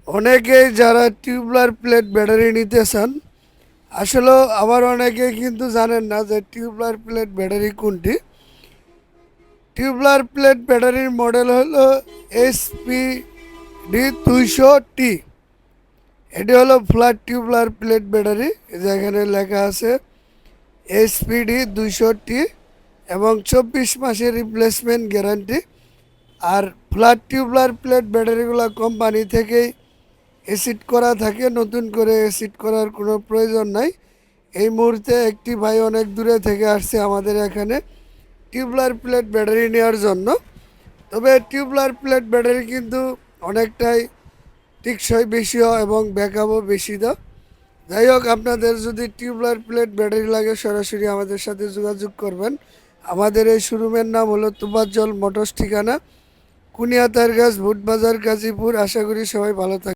অনেকেই যারা tubular plate battery নিতে চান, আসলে আবার অনেকে কিন্তু জানেন না যে টিউবলার প্লেট ব্যাটারি কোনটি। টিউবলার প্লেট ব্যাটারির মডেল হলো SPD 200T। এটি হলো ফ্ল্যাট টিউবলার প্লেট ব্যাটারি, যেখানে লেখা আছে SPD 200T এবং 24 মাসের রিপ্লেসমেন্ট গ্যারান্টি। আর ফ্ল্যাট টিউবলার প্লেট ব্যাটারিগুলো কোম্পানি থেকেই অ্যাসিড করা থাকে, নতুন করে অ্যাসিড করার কোনো প্রয়োজন নাই। এই মুহূর্তে একটি ভাই অনেক দূরে থেকে আসছে আমাদের এখানে টিউবলার প্লেট ব্যাটারি নেওয়ার জন্য। তবে টিউবলার প্লেট ব্যাটারি কিন্তু অনেকটাই টেকসই বেশিও এবং ব্যাকআপও বেশি দাও। যাই হোক, আপনাদের যদি টিউবলার প্লেট ব্যাটারি লাগে সরাসরি আমাদের সাথে যোগাযোগ করবেন। আমাদের এই শোরুমের নাম হলো তোফাজ্জল মোটরস, ঠিকানা কুনিয়া তারগাছ, ভুটবাজার, গাজীপুর। আশা করি সবাই ভালো থাকবে।